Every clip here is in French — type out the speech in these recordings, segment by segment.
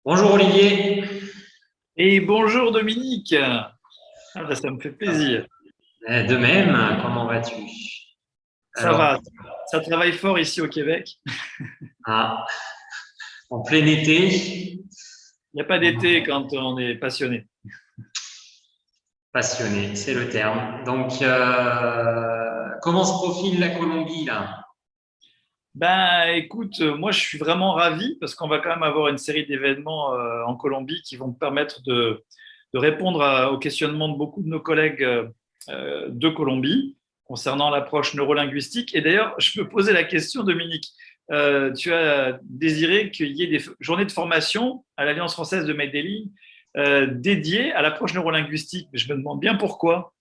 Bonjour Olivier. Et bonjour Dominique. Ça me fait plaisir. De même, comment vas-tu? Ça Alors, va, ça travaille fort ici au Québec. ah, en plein été, Il n'y a pas d'été quand on est passionné. passionné, c'est le terme. Donc, comment se profile la Colombie là? Ben écoute, moi je suis vraiment ravi parce qu'on va quand même avoir une série d'événements en Colombie qui vont me permettre de répondre aux questionnements de beaucoup de nos collègues de Colombie concernant l'approche neurolinguistique. Et d'ailleurs, je me posais la question, Dominique, tu as désiré qu'il y ait des journées de formation à l'Alliance française de Medellín dédiées à l'approche neurolinguistique. Mais je me demande bien pourquoi.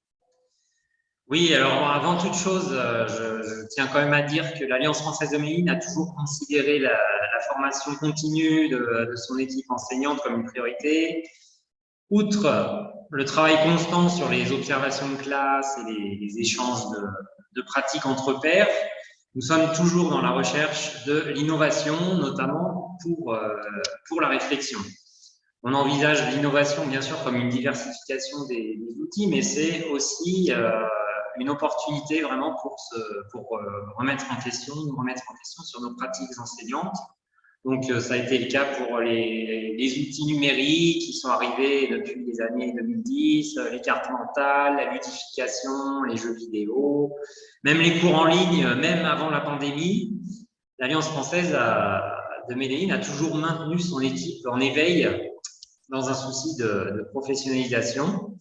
Oui, alors avant toute chose, je tiens quand même à dire que l'Alliance française de Méline a toujours considéré la formation continue de son équipe enseignante comme une priorité. Outre le travail constant sur les observations de classe et les échanges de pratiques entre pairs, nous sommes toujours dans la recherche de l'innovation, notamment pour la réflexion. On envisage l'innovation, bien sûr, comme une diversification des outils, mais c'est aussi une opportunité vraiment pour remettre en question, nous remettre en question sur nos pratiques enseignantes. Donc, ça a été le cas pour les outils numériques qui sont arrivés depuis les années 2010, les cartes mentales, la ludification, les jeux vidéo, même les cours en ligne, même avant la pandémie. L'Alliance française de Medellín a toujours maintenu son équipe en éveil dans un souci de professionnalisation,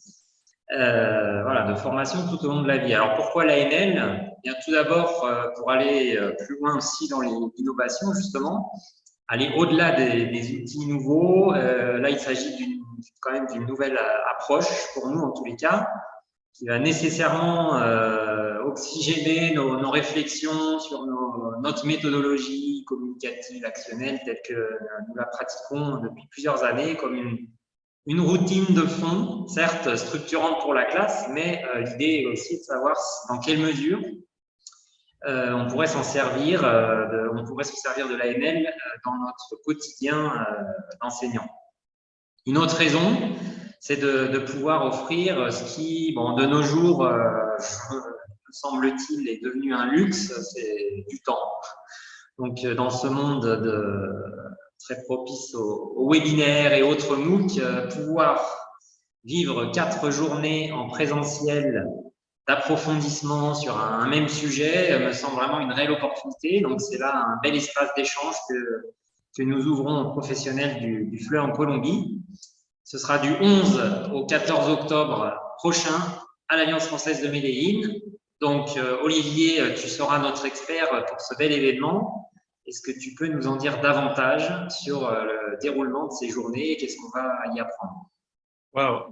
voilà, de formation tout au long de la vie. Alors pourquoi l'ANL? Bien, tout d'abord, pour aller plus loin aussi dans l'innovation, justement, aller au-delà des outils nouveaux. Là, il s'agit quand même d'une nouvelle approche pour nous, en tous les cas, qui va nécessairement oxygéner nos réflexions sur notre méthodologie communicative, actionnelle, telle que nous la pratiquons depuis plusieurs années, comme une routine de fond, certes structurante pour la classe, mais l'idée est aussi de savoir dans quelle mesure on pourrait s'en servir, de l'AML dans notre quotidien d'enseignant. Une autre raison, c'est de pouvoir offrir ce qui, bon, de nos jours, semble-t-il, est devenu un luxe, c'est du temps. Donc, dans ce monde très propice aux webinaires et autres MOOC, pouvoir vivre 4 journées en présentiel d'approfondissement sur un même sujet me semble vraiment une réelle opportunité. Donc, c'est là un bel espace d'échange que nous ouvrons aux professionnels du FLE en Colombie. Ce sera du 11 au 14 octobre prochain à l'Alliance française de Medellín. Donc, Olivier, tu seras notre expert pour ce bel événement. Est-ce que tu peux nous en dire davantage sur le déroulement de ces journées et qu'est-ce qu'on va y apprendre? Wow.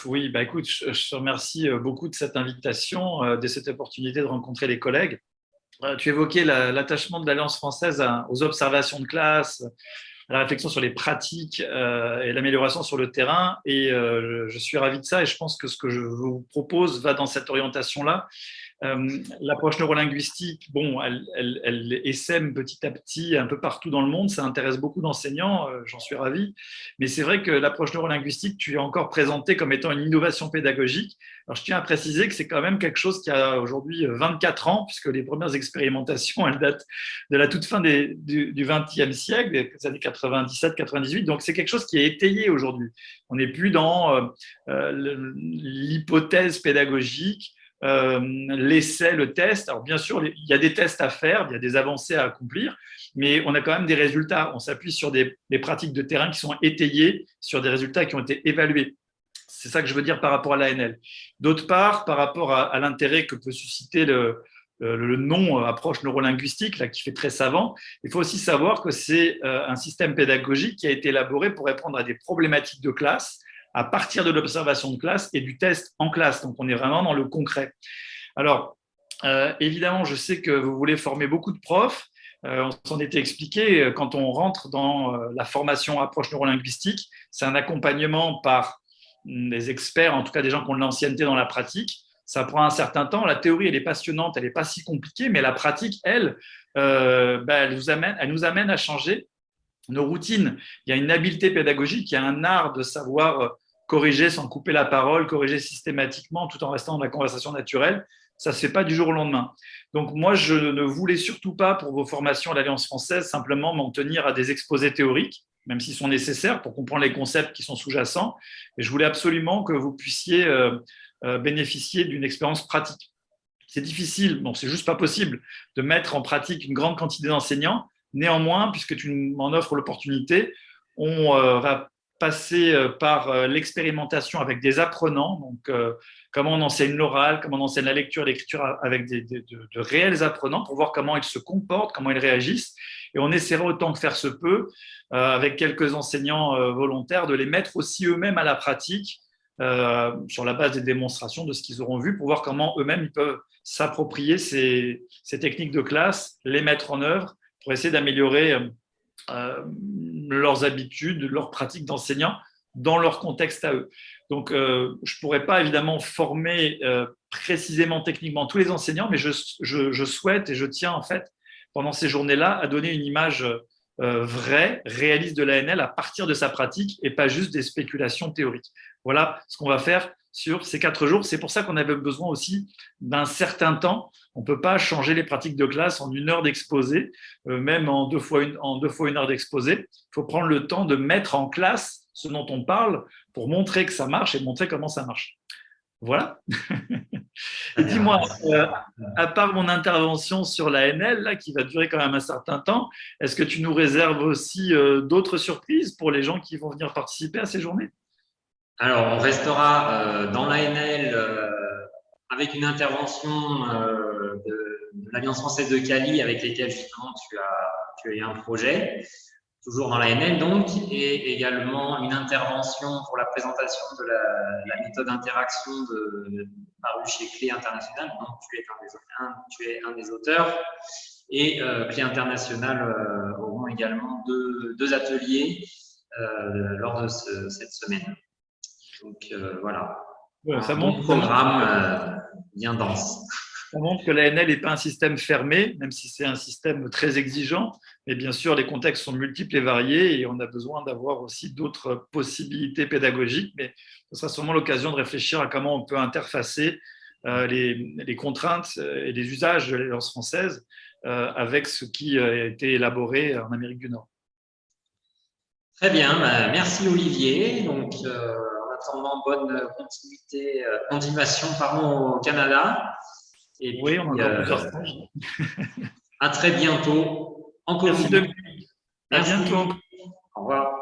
Oui, écoute, je te remercie beaucoup de cette invitation, de cette opportunité de rencontrer les collègues. Tu évoquais l'attachement de l'Alliance française aux observations de classe, à la réflexion sur les pratiques et l'amélioration sur le terrain. Et je suis ravi de ça et je pense que ce que je vous propose va dans cette orientation-là. L'approche neurolinguistique, bon, elle essaime petit à petit un peu partout dans le monde. Ça intéresse beaucoup d'enseignants, j'en suis ravi. Mais c'est vrai que l'approche neurolinguistique, tu l'as encore présentée comme étant une innovation pédagogique. Alors, je tiens à préciser que c'est quand même quelque chose qui a aujourd'hui 24 ans, puisque les premières expérimentations, elles datent de la toute fin du XXe siècle, des années 97-98. Donc, c'est quelque chose qui est étayé aujourd'hui. On n'est plus dans l'hypothèse pédagogique, l'essai, le test. Alors bien sûr, il y a des tests à faire, il y a des avancées à accomplir, mais on a quand même des résultats. On s'appuie sur des pratiques de terrain qui sont étayées, sur des résultats qui ont été évalués. C'est ça que je veux dire par rapport à l'ANL. D'autre part, par rapport à l'intérêt que peut susciter le nom approche neurolinguistique, là, qui fait très savant, il faut aussi savoir que c'est un système pédagogique qui a été élaboré pour répondre à des problématiques de classe à partir de l'observation de classe et du test en classe. Donc, on est vraiment dans le concret. Alors, évidemment, je sais que vous voulez former beaucoup de profs. On s'en était expliqué, quand on rentre dans la formation approche neurolinguistique, c'est un accompagnement par des experts, en tout cas des gens qui ont de l'ancienneté dans la pratique. Ça prend un certain temps. La théorie, elle est passionnante, elle n'est pas si compliquée, mais la pratique, elle nous amène à changer nos routines. Il y a une habileté pédagogique, il y a un art de savoir corriger sans couper la parole, corriger systématiquement tout en restant dans la conversation naturelle. Ça ne se fait pas du jour au lendemain. Donc moi, je ne voulais surtout pas, pour vos formations à l'Alliance française, simplement m'en tenir à des exposés théoriques, même s'ils sont nécessaires pour comprendre les concepts qui sont sous-jacents. Et je voulais absolument que vous puissiez bénéficier d'une expérience pratique. C'est difficile, bon, c'est juste pas possible de mettre en pratique une grande quantité d'enseignants. Néanmoins, puisque tu m'en offres l'opportunité, on va passer par l'expérimentation avec des apprenants, donc comment on enseigne l'oral, comment on enseigne la lecture et l'écriture avec de réels apprenants pour voir comment ils se comportent, comment ils réagissent. Et on essaiera autant que faire se peut, avec quelques enseignants volontaires, de les mettre aussi eux-mêmes à la pratique sur la base des démonstrations de ce qu'ils auront vu pour voir comment eux-mêmes ils peuvent s'approprier ces techniques de classe, les mettre en œuvre pour essayer d'améliorer leurs habitudes, leurs pratiques d'enseignant dans leur contexte à eux. Donc, je ne pourrais pas évidemment former précisément techniquement tous les enseignants, mais je souhaite et je tiens en fait pendant ces journées-là à donner une image vraie, réaliste de l'ANL à partir de sa pratique et pas juste des spéculations théoriques. Voilà ce qu'on va faire sur ces 4 jours. C'est pour ça qu'on avait besoin aussi d'un certain temps. On ne peut pas changer les pratiques de classe en 1 heure d'exposé, même en 2 fois 1 heure d'exposé. Il faut prendre le temps de mettre en classe ce dont on parle pour montrer que ça marche et montrer comment ça marche. Voilà. Et dis-moi, à part mon intervention sur l'ANL, là, qui va durer quand même un certain temps, est-ce que tu nous réserves aussi d'autres surprises pour les gens qui vont venir participer à ces journées? Alors, on restera dans l'ANL avec une intervention de l'Alliance française de Cali avec lesquelles justement tu as eu un projet, toujours dans l'ANL donc, et également une intervention pour la présentation de la méthode d'interaction parue chez Clé International, donc tu es un des auteurs, et Clé International auront également deux ateliers lors de cette semaine. Donc voilà, Ça un montre, programme bien dense. Ça montre que l'ANL n'est pas un système fermé, même si c'est un système très exigeant. Mais bien sûr, les contextes sont multiples et variés et on a besoin d'avoir aussi d'autres possibilités pédagogiques. Mais ce sera sûrement l'occasion de réfléchir à comment on peut interfacer les contraintes et les usages de l'Alliance française avec ce qui a été élaboré en Amérique du Nord. Très bien, merci Olivier. Donc, en attendant, bonne continuation au Canada. Et oui, puis, on a encore plusieurs stages. À très bientôt en Colombie. Merci. À bientôt. Au revoir.